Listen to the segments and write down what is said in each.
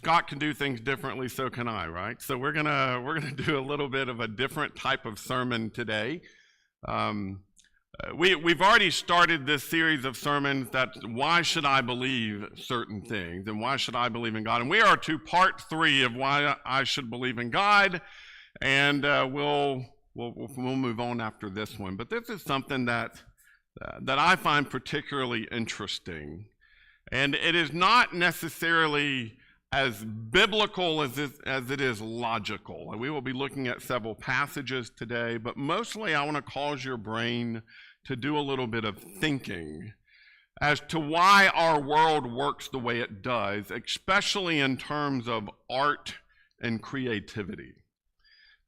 Scott can do things differently, so can I, right? So we're gonna do a little bit of a different type of sermon today. We've already started this series of sermons that why should I believe certain things and why should I believe in God? And we are to part 3 of why I should believe in God, and we'll move on after this one. But this is something that I find particularly interesting, and it is not necessarily as biblical as it is logical. And we will be looking at several passages today, but mostly I want to cause your brain to do a little bit of thinking as to why our world works the way it does, especially in terms of art and creativity.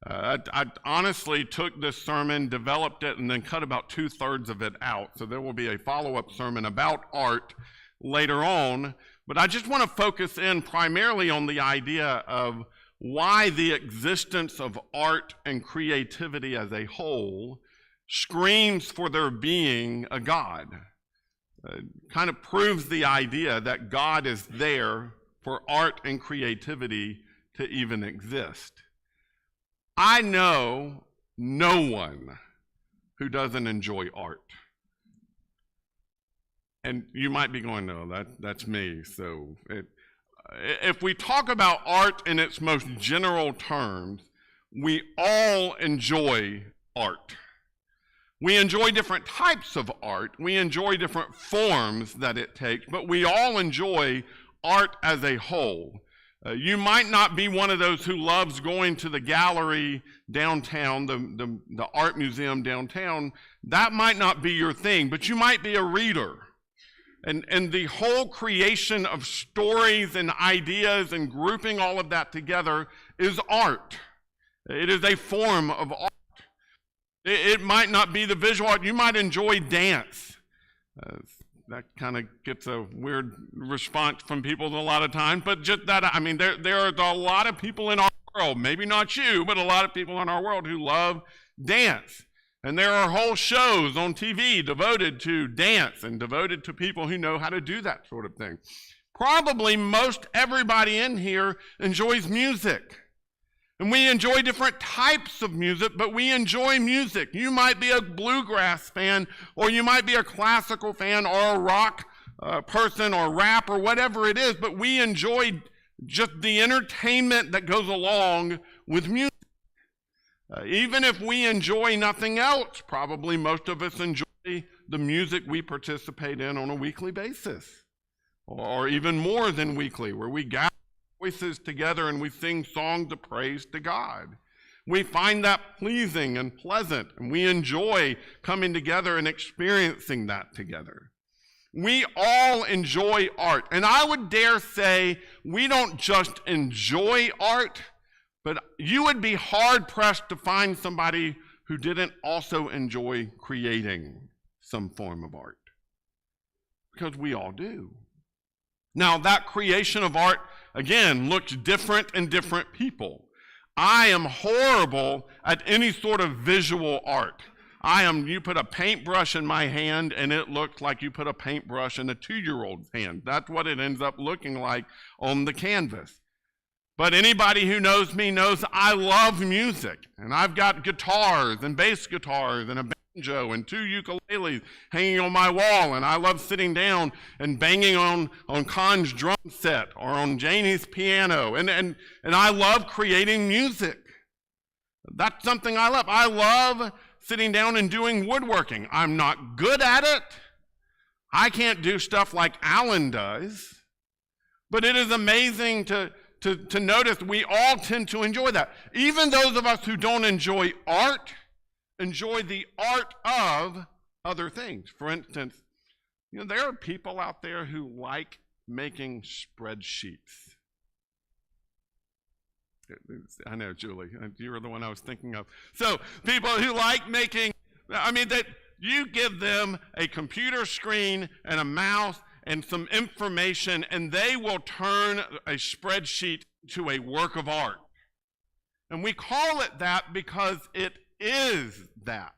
I honestly took this sermon, developed it, and then cut about 2/3 of it out. So there will be a follow-up sermon about art later on. But I just want to focus in primarily on the idea of why the existence of art and creativity as a whole screams for there being a God. Kind of proves the idea that God is there for art and creativity to even exist. I know no one who doesn't enjoy art. And you might be going, no, that's me. So if we talk about art in its most general terms, we all enjoy art. We enjoy different types of art. We enjoy different forms that it takes, but we all enjoy art as a whole. You might not be one of those who loves going to the gallery downtown, the art museum downtown. That might not be your thing, but you might be a reader. And the whole creation of stories and ideas and grouping all of that together is art. It is a form of art. It might not be the visual art. You might enjoy dance. That kind of gets a weird response from people a lot of times, but just that, I mean, there are a lot of people in our world, maybe not you, but a lot of people in our world who love dance. And there are whole shows on TV devoted to dance and devoted to people who know how to do that sort of thing. Probably most everybody in here enjoys music. And we enjoy different types of music, but we enjoy music. You might be a bluegrass fan, or you might be a classical fan, or a rock person, or rap, or whatever it is, but we enjoy just the entertainment that goes along with music. Even if we enjoy nothing else, probably most of us enjoy the music we participate in on a weekly basis, or even more than weekly, where we gather voices together and we sing songs of praise to God. We find that pleasing and pleasant, and we enjoy coming together and experiencing that together. We all enjoy art, and I would dare say we don't just enjoy art, but you would be hard-pressed to find somebody who didn't also enjoy creating some form of art, because we all do. Now, that creation of art, again, looks different in different people. I am horrible at any sort of visual art. You put a paintbrush in my hand, and it looks like you put a paintbrush in a 2-year-old's hand. That's what it ends up looking like on the canvas. But anybody who knows me knows I love music, and I've got guitars and bass guitars and a banjo and 2 ukuleles hanging on my wall, and I love sitting down and banging on Khan's drum set or on Janie's piano, and I love creating music. That's something I love. I love sitting down and doing woodworking. I'm not good at it. I can't do stuff like Alan does, but it is amazing to notice we all tend to enjoy that. Even those of us who don't enjoy art, enjoy the art of other things. For instance, there are people out there who like making spreadsheets. I know, Julie, you were the one I was thinking of. So people who like making, that you give them a computer screen and a mouse and some information, and they will turn a spreadsheet to a work of art. And we call it that because it is that.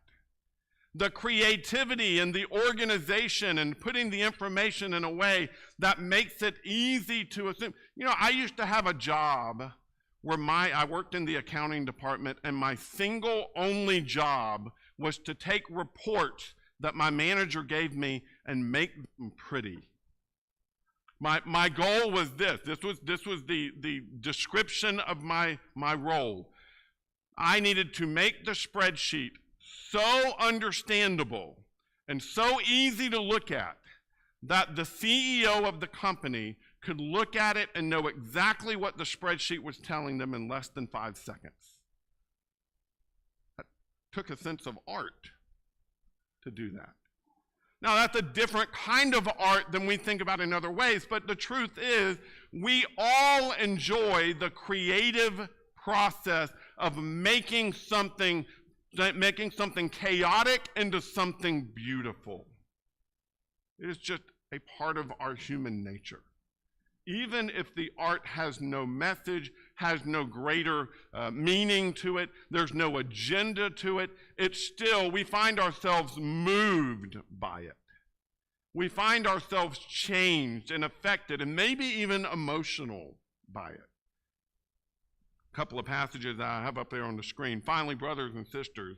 the creativity and the organization and putting the information in a way that makes it easy to assume. You know, I used to have a job where I worked in the accounting department, and my single only job was to take reports that my manager gave me and make them pretty. My goal was this. This was the description of my role. I needed to make the spreadsheet so understandable and so easy to look at that the CEO of the company could look at it and know exactly what the spreadsheet was telling them in less than 5 seconds. That took a sense of art to do that. Now, that's a different kind of art than we think about in other ways, but the truth is, we all enjoy the creative process of making something chaotic into something beautiful. It is just a part of our human nature. Even if the art has no message, has no greater meaning to it, there's no agenda to it, we find ourselves moved by it. We find ourselves changed and affected and maybe even emotional by it. A couple of passages I have up there on the screen. Finally, brothers and sisters,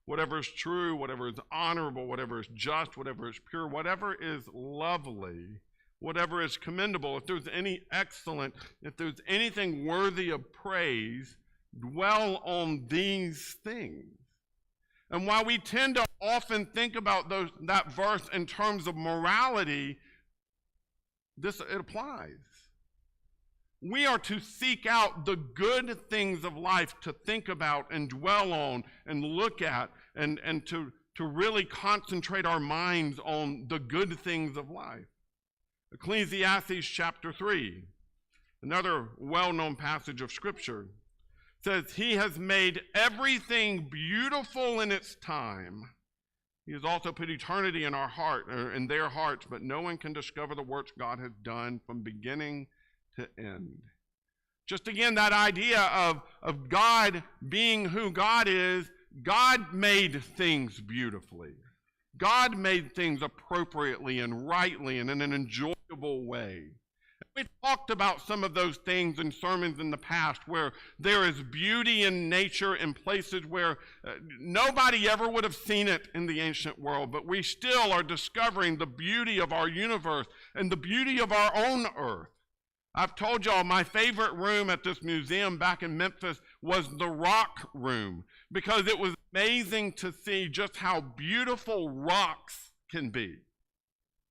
whatever is true, whatever is honorable, whatever is just, whatever is pure, whatever is lovely, whatever is commendable, if there's any excellent, if there's anything worthy of praise, dwell on these things. And while we tend to often think about that verse in terms of morality, it applies. We are to seek out the good things of life to think about and dwell on and look at and to really concentrate our minds on the good things of life. Ecclesiastes chapter 3, another well-known passage of Scripture, says, "He has made everything beautiful in its time. He has also put eternity in our heart, or in their hearts, but no one can discover the works God has done from beginning to end." Just again, that idea of God being who God is, God made things beautifully. God made things appropriately and rightly and in an enjoyable way. We talked about some of those things in sermons in the past where there is beauty in nature in places where nobody ever would have seen it in the ancient world, but we still are discovering the beauty of our universe and the beauty of our own earth. I've told y'all my favorite room at this museum back in Memphis was the rock room because it was amazing to see just how beautiful rocks can be.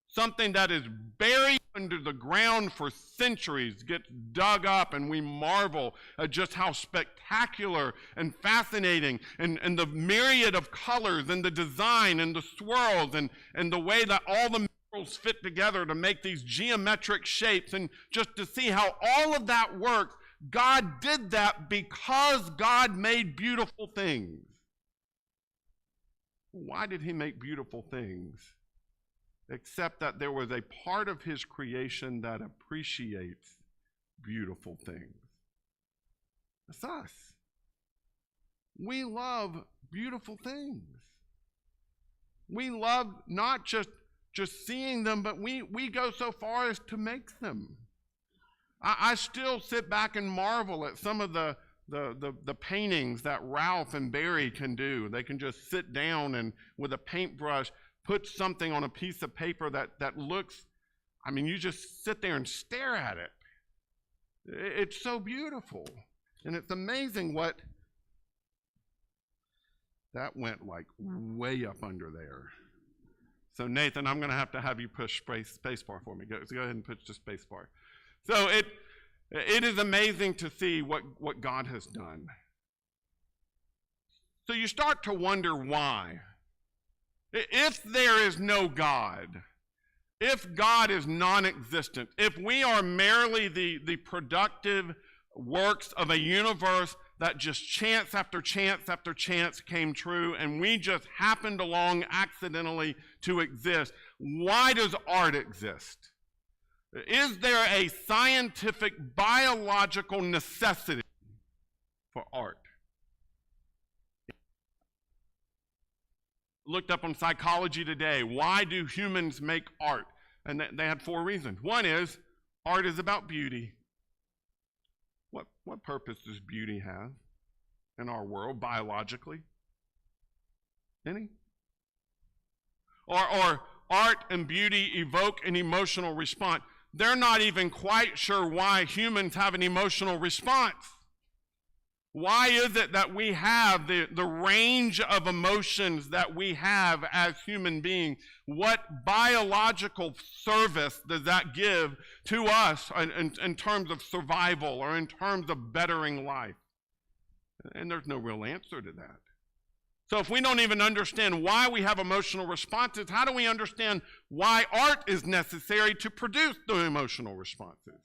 Something that is buried under the ground for centuries gets dug up, and we marvel at just how spectacular and fascinating and the myriad of colors and the design and the swirls and the way that all the minerals fit together to make these geometric shapes, and just to see how all of that works. God did that because God made beautiful things. Why did he make beautiful things? Except that there was a part of his creation that appreciates beautiful things. It's us. We love beautiful things. We love not just seeing them, but we go so far as to make them. I still sit back and marvel at some of the paintings that Ralph and Barry can do. They can just sit down and with a paintbrush put something on a piece of paper that looks, I mean, you just sit there and stare at it. It's so beautiful. And it's amazing what, that went like way up under there. So Nathan, I'm going to have you push space bar for me. Go ahead and push the space bar. So it is amazing to see what God has done. So you start to wonder why. If there is no God, if God is non-existent, if we are merely the productive works of a universe that just chance after chance after chance came true, and we just happened along accidentally to exist, why does art exist? Is there a scientific, biological necessity for art? looked up on Psychology Today, why do humans make art? And they had 4 reasons. One is, art is about beauty. What purpose does beauty have in our world biologically? Any? Or art and beauty evoke an emotional response. They're not even quite sure why humans have an emotional response. Why is it that we have the range of emotions that we have as human beings? What biological service does that give to us in terms of survival or in terms of bettering life? And there's no real answer to that. So if we don't even understand why we have emotional responses, how do we understand why art is necessary to produce the emotional responses?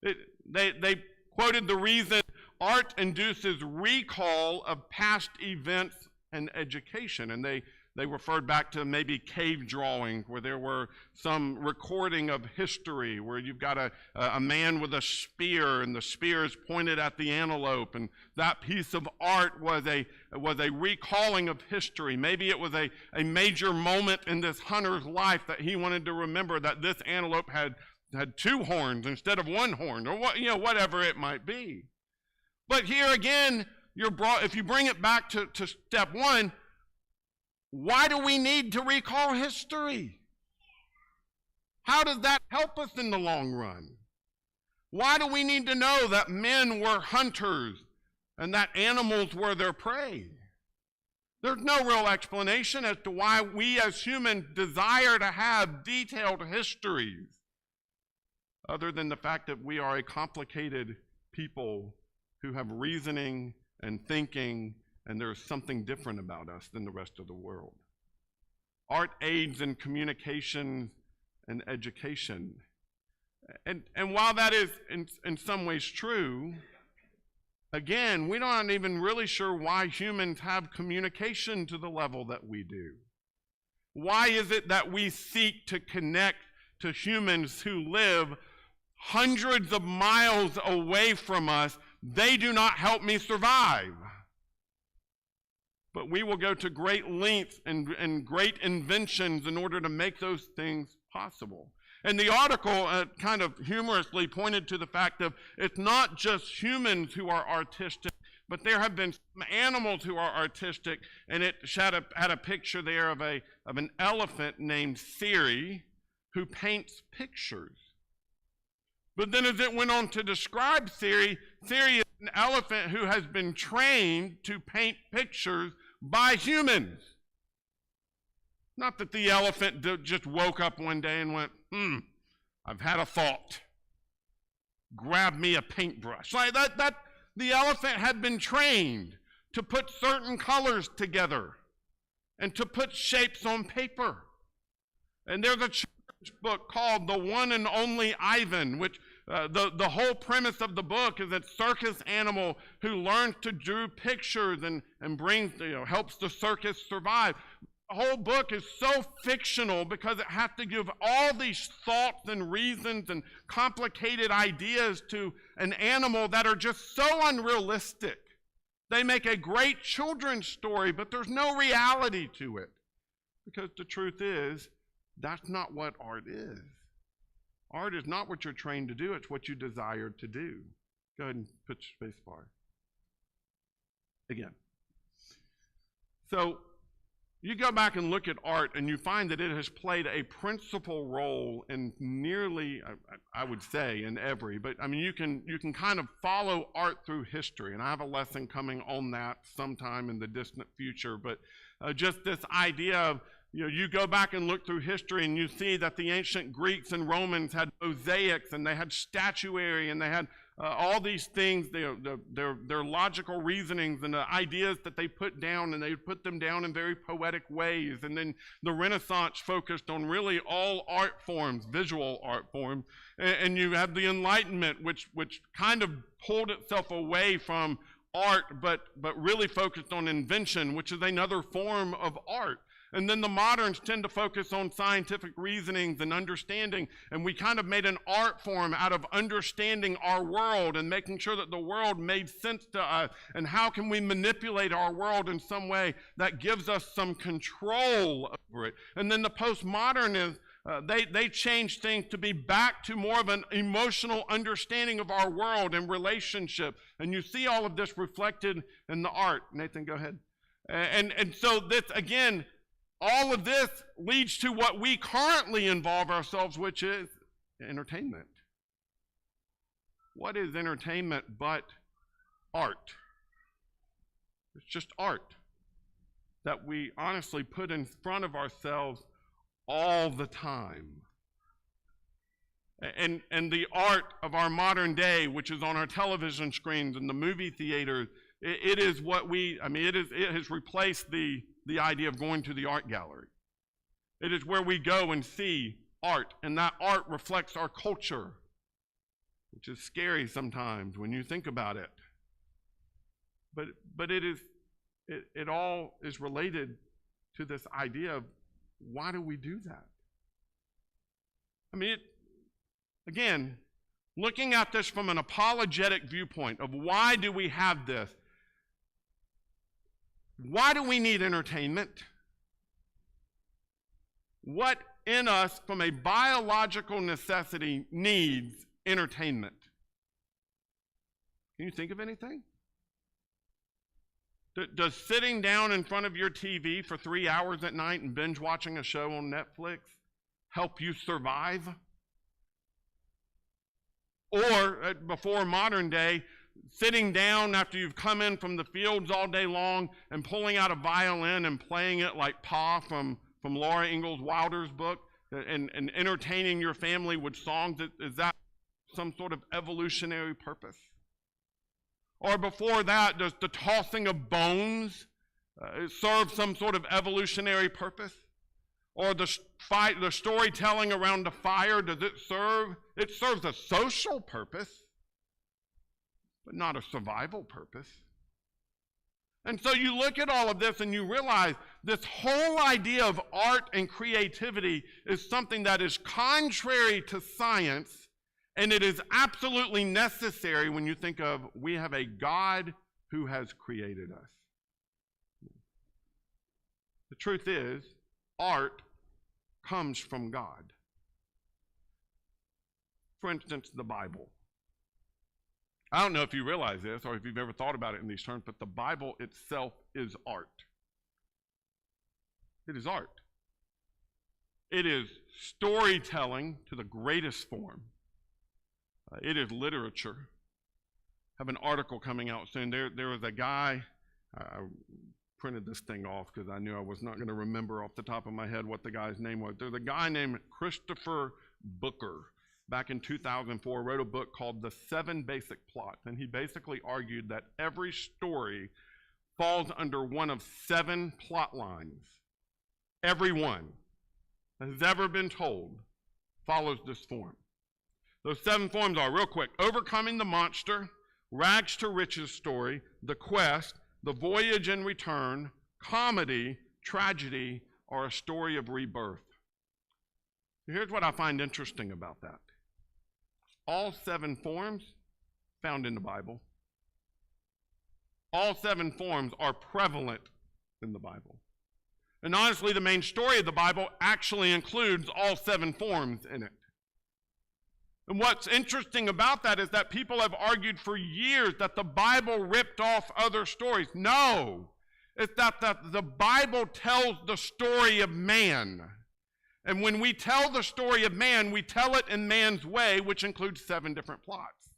They quoted the reason art induces recall of past events and education, and they referred back to maybe cave drawings where there were some recording of history where you've got a man with a spear and the spear is pointed at the antelope, and that piece of art was a recalling of history. Maybe it was a major moment in this hunter's life that he wanted to remember that this antelope had 2 horns instead of 1 horn, or whatever it might be. But here again, if you bring it back to step 1, why do we need to recall history? How does that help us in the long run? Why do we need to know that men were hunters and that animals were their prey? There's no real explanation as to why we as humans desire to have detailed histories, other than the fact that we are a complicated people who have reasoning and thinking, and there's something different about us than the rest of the world. Art aids in communication and education. And while that is in some ways true, again, we're not even really sure why humans have communication to the level that we do. Why is it that we seek to connect to humans who live hundreds of miles away from us? They do not help me survive. But we will go to great lengths and great inventions in order to make those things possible. And the article kind of humorously pointed to the fact that it's not just humans who are artistic, but there have been some animals who are artistic, and it had a picture there of an elephant named Siri who paints pictures. But then as it went on to describe Siri is an elephant who has been trained to paint pictures by humans. Not that the elephant just woke up one day and went, I've had a thought. Grab me a paintbrush. Like that the elephant had been trained to put certain colors together and to put shapes on paper. And there's a children's book called The One and Only Ivan, which the whole premise of the book is that circus animal who learns to draw pictures and brings, helps the circus survive. The whole book is so fictional because it has to give all these thoughts and reasons and complicated ideas to an animal that are just so unrealistic. They make a great children's story, but there's no reality to it. Because the truth is, that's not what art is. Art is not what you're trained to do, it's what you desire to do. Go ahead and put your space bar. Again. So, you go back and look at art and you find that it has played a principal role in nearly, I would say, in every, but I mean, you can kind of follow art through history, and I have a lesson coming on that sometime in the distant future, but just this idea of, you go back and look through history and you see that the ancient Greeks and Romans had mosaics and they had statuary and they had all these things, their logical reasonings and the ideas that they put down, and they put them down in very poetic ways. And then the Renaissance focused on really all art forms, visual art forms. And you have the Enlightenment, which kind of pulled itself away from art, but really focused on invention, which is another form of art. And then the moderns tend to focus on scientific reasonings and understanding, and we kind of made an art form out of understanding our world and making sure that the world made sense to us, and how can we manipulate our world in some way that gives us some control over it. And then the postmodernists, they changed things to be back to more of an emotional understanding of our world and relationship. And you see all of this reflected in the art. Nathan, go ahead. And so this, again, all of this leads to what we currently involve ourselves, which is entertainment. What is entertainment but art? It's just art that we honestly put in front of ourselves all the time. And the art of our modern day, which is on our television screens and the movie theaters, it is what it has replaced the idea of going to the art gallery. It is where we go and see art, and that art reflects our culture, which is scary sometimes when you think about it. But it all is related to this idea of, why do we do that? Again, looking at this from an apologetic viewpoint of why do we have this? Why do we need entertainment? What in us, from a biological necessity, needs entertainment? Can you think of anything? Does sitting down in front of your TV for 3 hours at night and binge watching a show on Netflix help you survive? Or, before modern day, sitting down after you've come in from the fields all day long and pulling out a violin and playing it like Pa from Laura Ingalls Wilder's book, and entertaining your family with songs, is that some sort of evolutionary purpose? Or before that, does the tossing of bones serve some sort of evolutionary purpose? Or the storytelling around the fire, does it serve? It serves a social purpose, but not a survival purpose. And so you look at all of this and you realize this whole idea of art and creativity is something that is contrary to science, and it is absolutely necessary when you think of, we have a God who has created us. The truth is, art comes from God. For instance, the Bible. I don't know if you realize this or if you've ever thought about it in these terms, but the Bible itself is art. It is art. It is storytelling to the greatest form. It is literature. I have an article coming out soon. There was a guy, I printed this thing off because I knew I was not going to remember off the top of my head what the guy's name was. There's a guy named Christopher Booker, back in 2004, wrote a book called The 7 Basic Plots, and he basically argued that every story falls under one of 7 plot lines. Every one that has ever been told follows this form. Those 7 forms are, real quick, overcoming the monster, rags to riches story, the quest, the voyage and return, comedy, tragedy, or a story of rebirth. Here's what I find interesting about that. All 7 forms found in the Bible. All 7 forms are prevalent in the Bible. And honestly, the main story of the Bible actually includes all 7 forms in it. And what's interesting about that is that people have argued for years that the Bible ripped off other stories. No, it's that the Bible tells the story of man. And when we tell the story of man, we tell it in man's way, which includes 7 different plots.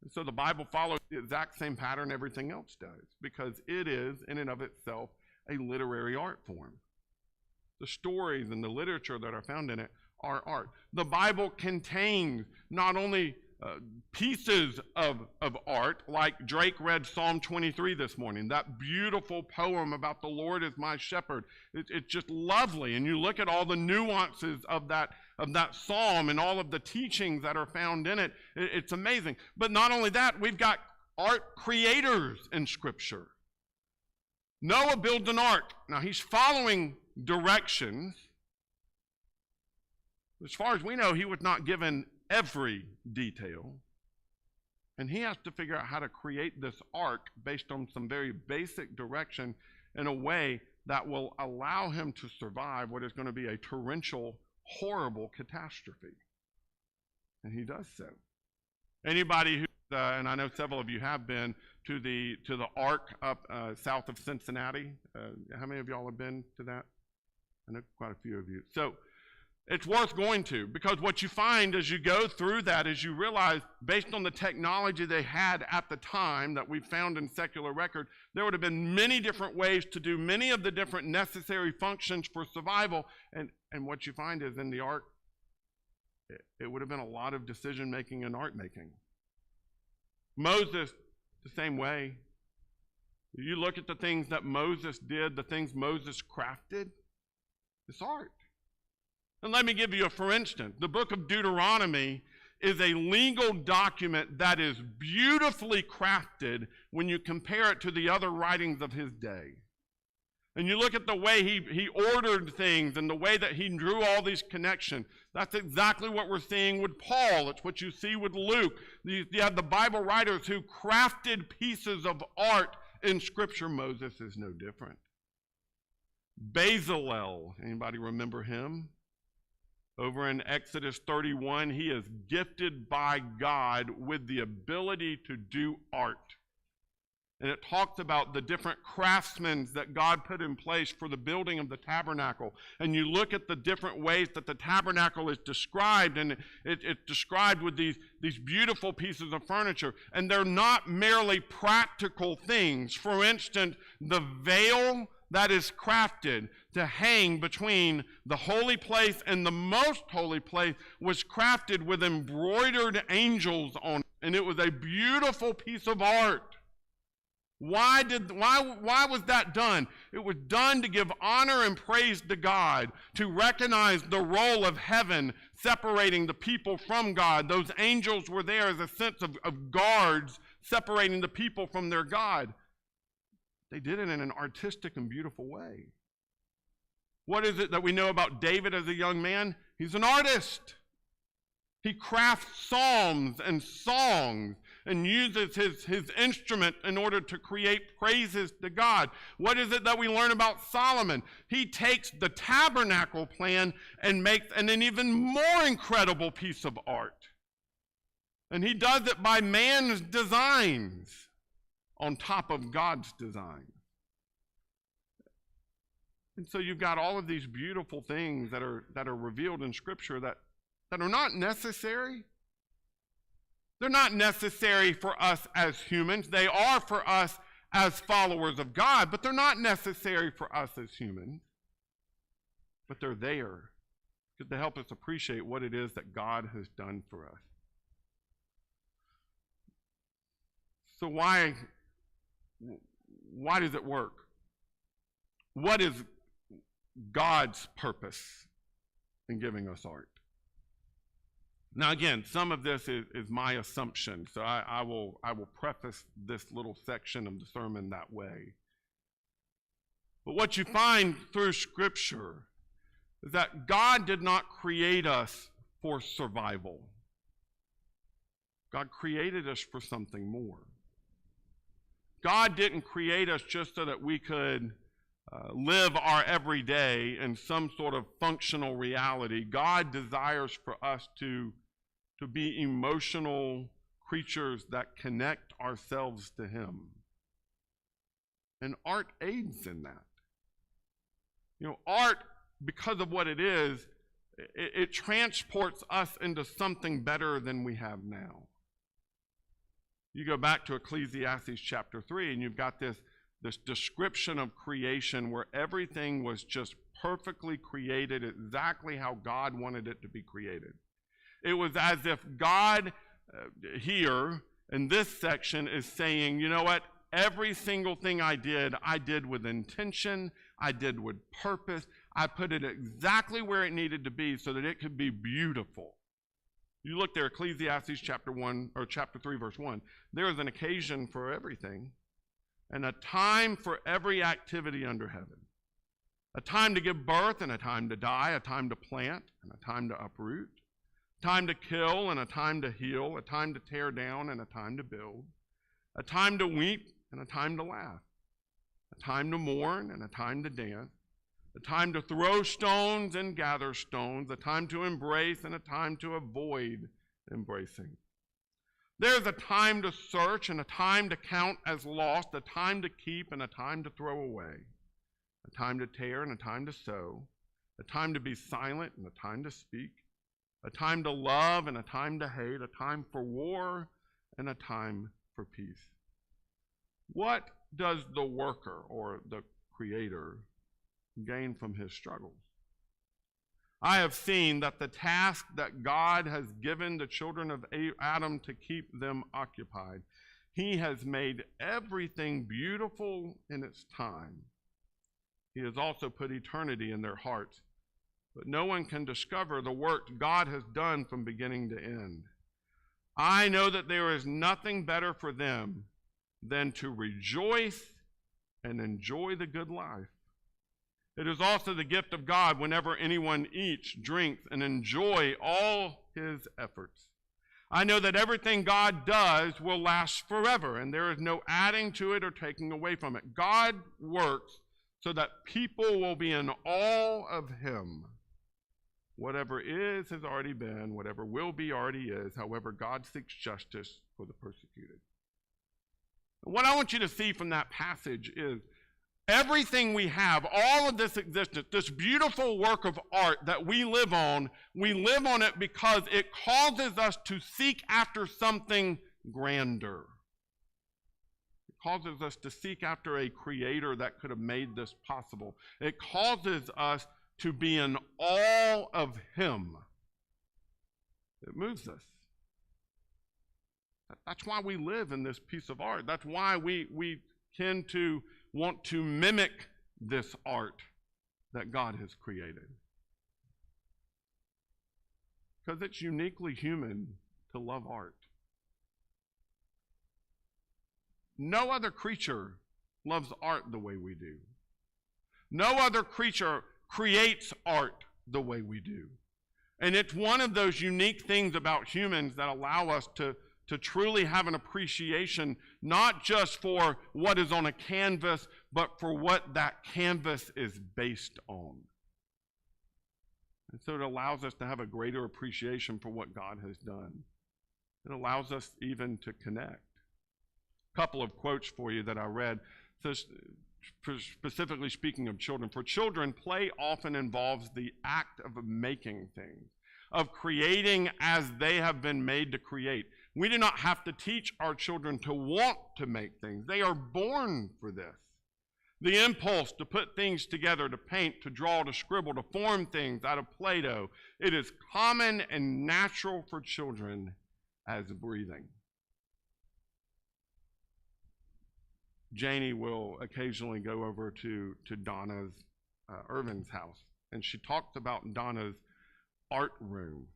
And so the Bible follows the exact same pattern everything else does, because it is, in and of itself, a literary art form. The stories and the literature that are found in it are art. The Bible contains not only pieces of art, like Drake read Psalm 23 this morning, that beautiful poem about the Lord is my shepherd. It's just lovely, and you look at all the nuances of that psalm and all of the teachings that are found in it. It's amazing. But not only that, we've got art creators in Scripture. Noah builds an ark. Now, he's following directions. As far as we know, he was not given every detail. And he has to figure out how to create this ark based on some very basic direction in a way that will allow him to survive what is going to be a torrential, horrible catastrophe. And he does so. Anybody who, and I know several of you have been, to the ark up south of Cincinnati. How many of y'all have been to that? I know quite a few of you. So it's worth going to, because what you find as you go through that is you realize, based on the technology they had at the time that we found in secular record, there would have been many different ways to do many of the different necessary functions for survival. And what you find is in the ark, it would have been a lot of decision making and art making. Moses, the same way. You look at the things that Moses did, the things Moses crafted, it's art. And let me give you a for instance. The book of Deuteronomy is a legal document that is beautifully crafted when you compare it to the other writings of his day. And you look at the way he ordered things and the way that he drew all these connections. That's exactly what we're seeing with Paul. It's what you see with Luke. You have the Bible writers who crafted pieces of art in Scripture. Moses is no different. Bezalel, anybody remember him? Over in Exodus 31, he is gifted by God with the ability to do art. And it talks about the different craftsmen that God put in place for the building of the tabernacle. And you look at the different ways that the tabernacle is described, and it's described with these beautiful pieces of furniture. And they're not merely practical things. For instance, the veil that is crafted to hang between the holy place and the most holy place was crafted with embroidered angels on it. And it was a beautiful piece of art. Why was that done? It was done to give honor and praise to God, to recognize the role of heaven separating the people from God. Those angels were there as a sense of guards separating the people from their God. They did it in an artistic and beautiful way. What is it that we know about David as a young man? He's an artist. He crafts psalms and songs and uses his instrument in order to create praises to God. What is it that we learn about Solomon? He takes the tabernacle plan and makes an even more incredible piece of art. And he does it by man's designs on top of God's design. And so you've got all of these beautiful things that are revealed in Scripture that are not necessary. They're not necessary for us as humans. They are for us as followers of God, but they're not necessary for us as humans. But they're there because they help us appreciate what it is that God has done for us. So why does it work? What is God's purpose in giving us art? Now again, some of this is my assumption, so I will preface this little section of the sermon that way. But what you find through Scripture is that God did not create us for survival. God created us for something more. God didn't create us just so that we could live our everyday in some sort of functional reality. God desires for us to be emotional creatures that connect ourselves to Him. And art aids in that. You know, art, because of what it is, it transports us into something better than we have now. You go back to Ecclesiastes chapter 3, and you've got this description of creation where everything was just perfectly created exactly how God wanted it to be created. It was as if God here in this section is saying, you know what? Every single thing I did with intention, I did with purpose. I put it exactly where it needed to be so that it could be beautiful. You look there, Ecclesiastes chapter 1 or chapter 3, verse 1. There is an occasion for everything. and a time for every activity under heaven. A time to give birth and a time to die, a time to plant and a time to uproot, a time to kill and a time to heal, a time to tear down and a time to build, a time to weep and a time to laugh, a time to mourn and a time to dance, a time to throw stones and gather stones, a time to embrace and a time to avoid embracing. There's a time to search and a time to count as lost, a time to keep and a time to throw away, a time to tear and a time to sow, a time to be silent and a time to speak, a time to love and a time to hate, a time for war and a time for peace. What does the worker or the creator gain from his struggles? I have seen that the task that God has given the children of Adam to keep them occupied, he has made everything beautiful in its time. He has also put eternity in their hearts, but no one can discover the work God has done from beginning to end. I know that there is nothing better for them than to rejoice and enjoy the good life. It is also the gift of God whenever anyone eats, drinks, and enjoy all his efforts. I know that everything God does will last forever, and there is no adding to it or taking away from it. God works so that people will be in awe of him. Whatever is has already been, whatever will be already is. However, God seeks justice for the persecuted. What I want you to see from that passage is everything we have, all of this existence, this beautiful work of art that we live on it because it causes us to seek after something grander. It causes us to seek after a creator that could have made this possible. It causes us to be in awe of him. It moves us. That's why we live in this piece of art. That's why we tend to want to mimic this art that God has created. Because it's uniquely human to love art. No other creature loves art the way we do. No other creature creates art the way we do. And it's one of those unique things about humans that allow us to truly have an appreciation, not just for what is on a canvas, but for what that canvas is based on. And so it allows us to have a greater appreciation for what God has done. It allows us even to connect. A couple of quotes for you that I read. Specifically speaking of children. For children, play often involves the act of making things, of creating as they have been made to create. We do not have to teach our children to want to make things. They are born for this. The impulse to put things together, to paint, to draw, to scribble, to form things out of Play-Doh, it is common and natural for children as breathing. Janie will occasionally go over to Donna's, Irvin's house, and she talks about Donna's art room.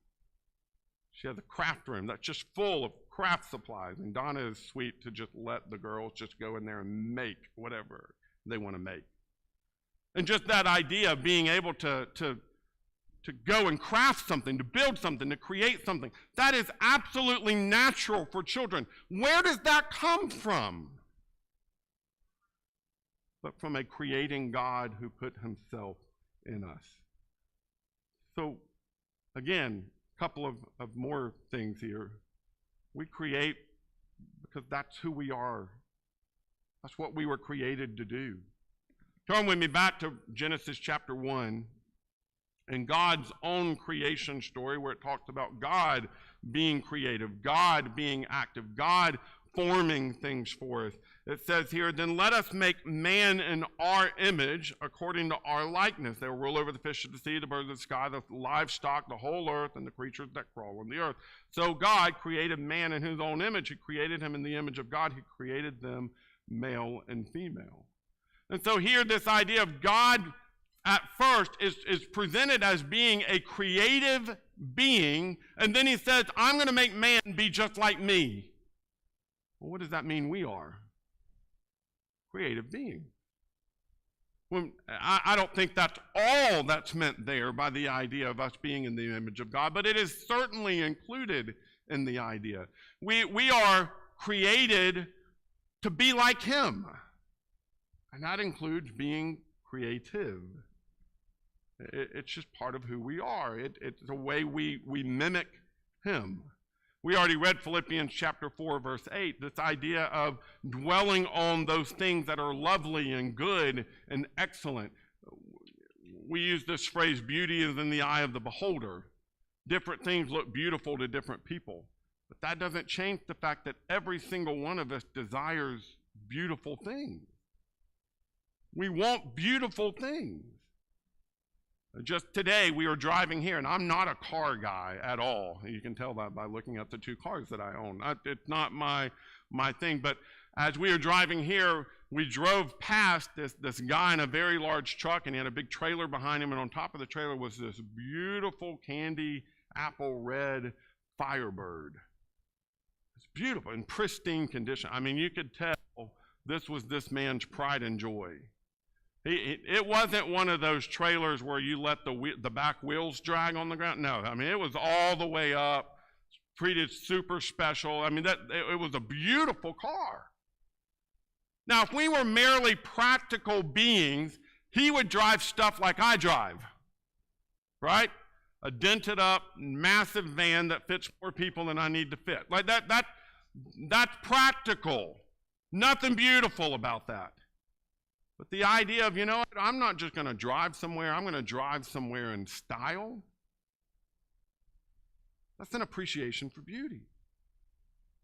She has a craft room that's just full of craft supplies, and Donna is sweet to just let the girls just go in there and make whatever they want to make. And just that idea of being able to go and craft something, to build something, to create something, that is absolutely natural for children. Where does that come from? But from a creating God who put himself in us. So, again, a couple of more things here. We create because that's who we are. That's what we were created to do. Turn with me back to Genesis chapter 1 and God's own creation story, where it talks about God being creative, God being active, God forming things for us. It says here, then let us make man in our image according to our likeness. They will rule over the fish of the sea, the birds of the sky, the livestock, the whole earth, and the creatures that crawl on the earth. So God created man in his own image. He created him in the image of God. He created them male and female. And so here this idea of God at first is presented as being a creative being, and then he says, I'm going to make man be just like me. Well, what does that mean we are? creative being. I don't think that's all that's meant there by the idea of us being in the image of God, but it is certainly included in the idea. We are created to be like him, and that includes being creative. It's just part of who we are. It's the way we mimic him. We already read Philippians chapter 4, verse 8, this idea of dwelling on those things that are lovely and good and excellent. We use this phrase, beauty is in the eye of the beholder. Different things look beautiful to different people. But that doesn't change the fact that every single one of us desires beautiful things. We want beautiful things. Just today, we were driving here, and I'm not a car guy at all. You can tell that by looking at the two cars that I own. It's not my thing, but as we were driving here, we drove past this guy in a very large truck, and he had a big trailer behind him, and on top of the trailer was this beautiful candy apple red Firebird. It's beautiful, in pristine condition. I mean, you could tell this was this man's pride and joy. It wasn't one of those trailers where you let the back wheels drag on the ground. No, I mean, it was all the way up, treated super special. I mean, it was a beautiful car. Now, if we were merely practical beings, he would drive stuff like I drive, right? A dented up, massive van that fits more people than I need to fit. Like that's practical. Nothing beautiful about that. But the idea of, you know what, I'm not just going to drive somewhere, I'm going to drive somewhere in style. That's an appreciation for beauty.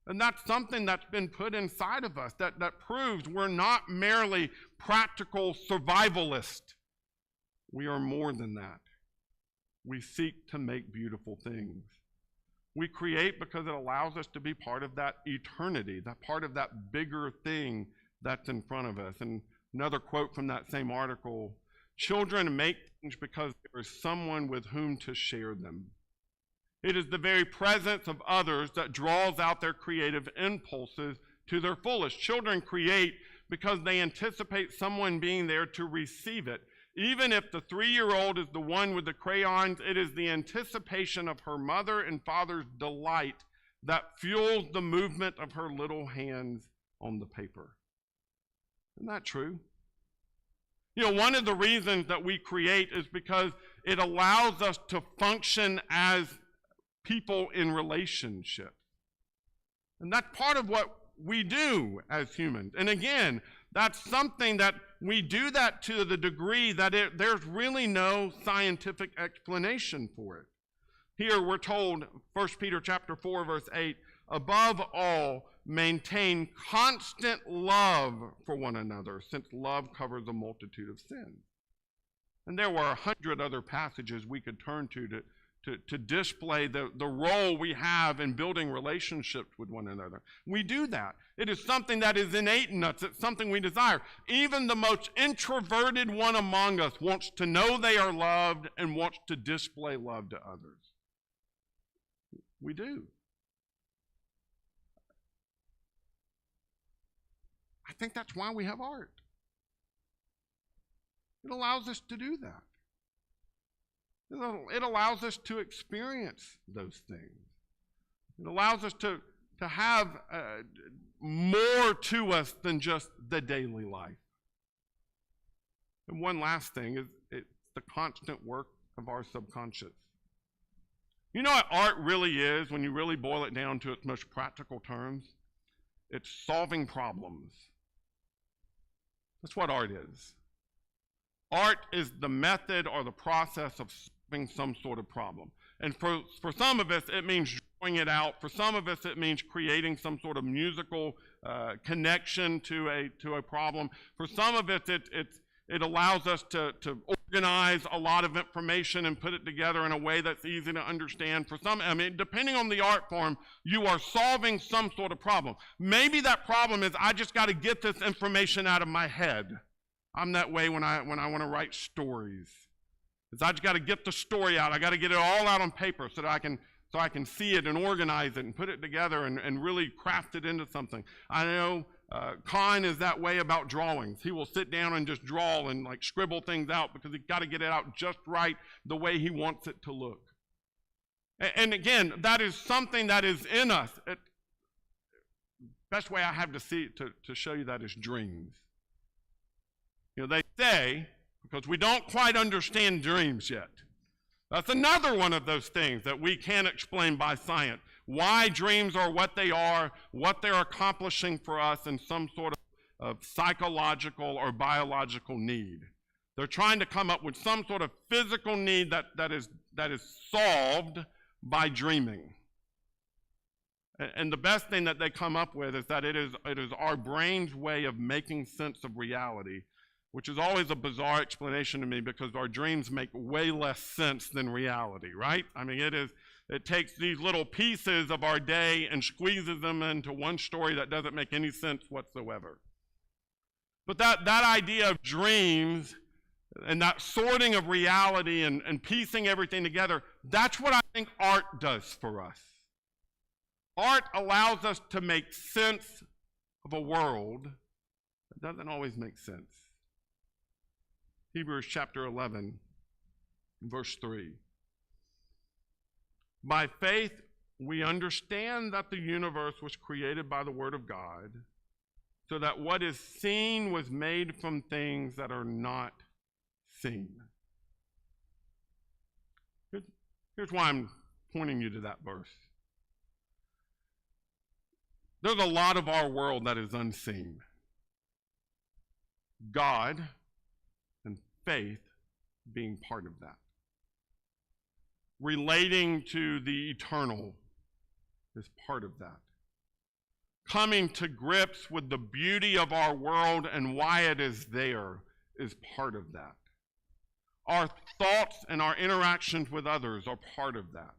And that's something that's been put inside of us that proves we're not merely practical survivalists. We are more than that. We seek to make beautiful things. We create because it allows us to be part of that eternity, that part of that bigger thing that's in front of us. And another quote from that same article, children make things because there is someone with whom to share them. It is the very presence of others that draws out their creative impulses to their fullest. Children create because they anticipate someone being there to receive it. Even if the 3-year-old is the one with the crayons, it is the anticipation of her mother and father's delight that fuels the movement of her little hands on the paper. Isn't that true? You know, one of the reasons that we create is because it allows us to function as people in relationship. And that's part of what we do as humans. And again, that's something that we do that to the degree that there's really no scientific explanation for it. Here we're told, 1 Peter chapter 4, verse 8, above all, maintain constant love for one another, since love covers a multitude of sins. And there were 100 other passages we could turn to display the role we have in building relationships with one another. We do that. It is something that is innate in us. It's something we desire. Even the most introverted one among us wants to know they are loved and wants to display love to others. We do. I think that's why we have art. It allows us to do that. It allows us to experience those things. It allows us to have more to us than just the daily life. And one last thing is it's the constant work of our subconscious. You know what art really is when you really boil it down to its most practical terms? It's solving problems. That's what art is. Art is the method or the process of solving some sort of problem. And for some of us, it means drawing it out. For some of us, it means creating some sort of musical connection to a problem. For some of us, it allows us to organize a lot of information and put it together in a way that's easy to understand. For some, I mean, depending on the art form, you are solving some sort of problem. Maybe that problem is I just got to get this information out of my head. I'm that way when I want to write stories. I just got to get the story out. I got to get it all out on paper so that I can see it and organize it and put it together and really craft it into something. I know Con is that way about drawings. He will sit down and just draw and like scribble things out because he's got to get it out just right the way he wants it to look. And again, that is something that is in us. Best way I have to see to show you that is dreams. You know, they say, because we don't quite understand dreams yet. That's another one of those things that we can't explain by science. Why dreams are what they are, what they're accomplishing for us in some sort of psychological or biological need. They're trying to come up with some sort of physical need that is solved by dreaming. And the best thing that they come up with is that it is our brain's way of making sense of reality, which is always a bizarre explanation to me because our dreams make way less sense than reality, right? I mean, it takes these little pieces of our day and squeezes them into one story that doesn't make any sense whatsoever. But that idea of dreams and that sorting of reality and piecing everything together, that's what I think art does for us. Art allows us to make sense of a world that doesn't always make sense. Hebrews chapter 11, verse 3. By faith, we understand that the universe was created by the word of God, so that what is seen was made from things that are not seen. Here's why I'm pointing you to that verse. There's a lot of our world that is unseen. God and faith being part of that. Relating to the eternal is part of that. Coming to grips with the beauty of our world and why it is there is part of that. Our thoughts and our interactions with others are part of that.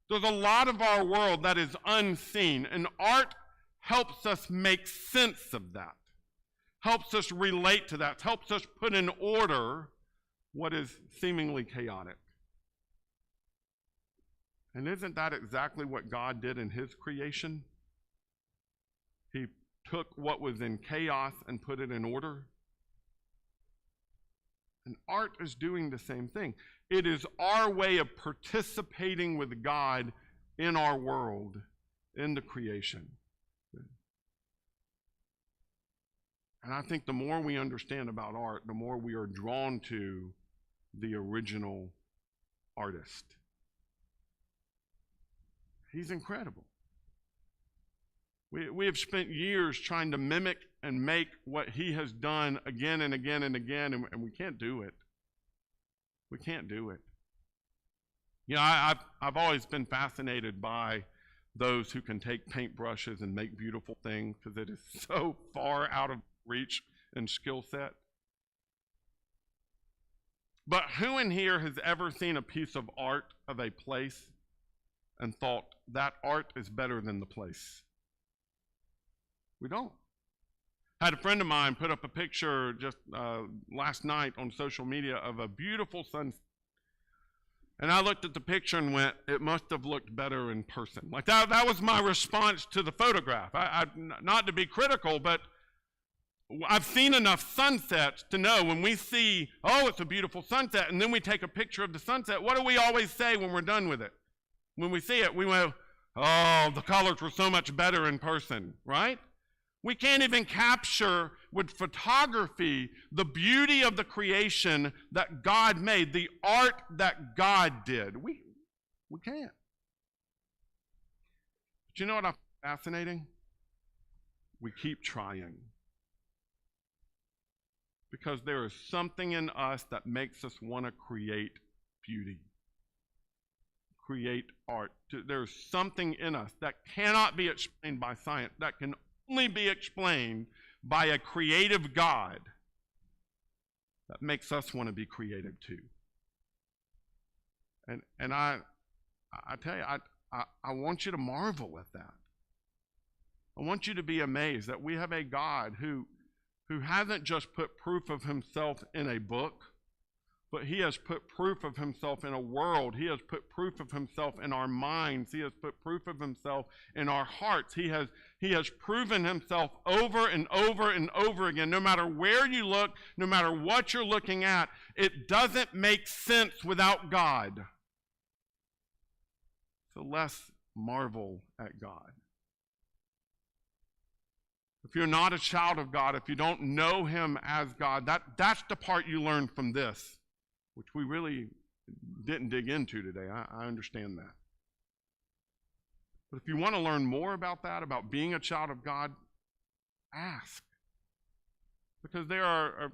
There's a lot of our world that is unseen, and art helps us make sense of that, helps us relate to that, helps us put in order what is seemingly chaotic. And isn't that exactly what God did in his creation? He took what was in chaos and put it in order. And art is doing the same thing. It is our way of participating with God in our world, in the creation. And I think the more we understand about art, the more we are drawn to the original artist. He's incredible. We have spent years trying to mimic and make what he has done again and again and again, and we can't do it. We can't do it. You know, I've always been fascinated by those who can take paintbrushes and make beautiful things because it is so far out of reach and skill set. But who in here has ever seen a piece of art of a place and thought that art is better than the place? We don't. I had a friend of mine put up a picture just last night on social media of a beautiful sunset. And I looked at the picture and went, it must have looked better in person. Like that was my response to the photograph. Not to be critical, but I've seen enough sunsets to know when we see, oh, it's a beautiful sunset, and then we take a picture of the sunset, what do we always say when we're done with it? When we see it, we go, oh, the colors were so much better in person, right? We can't even capture with photography the beauty of the creation that God made, the art that God did. We can't. But you know what I find fascinating? We keep trying. Because there is something in us that makes us want to create beauty, create art. There's something in us that cannot be explained by science, that can only be explained by a creative God that makes us want to be creative too. And I tell you, I want you to marvel at that. I want you to be amazed that we have a God who hasn't just put proof of himself in a book but he has put proof of himself in a world. He has put proof of himself in our minds. He has put proof of himself in our hearts. He has proven himself over and over and over again. No matter where you look, no matter what you're looking at, it doesn't make sense without God. So let's marvel at God. If you're not a child of God, if you don't know him as God, that's the part you learn from this, which we really didn't dig into today. I understand that. But if you want to learn more about that, about being a child of God, ask. Because there are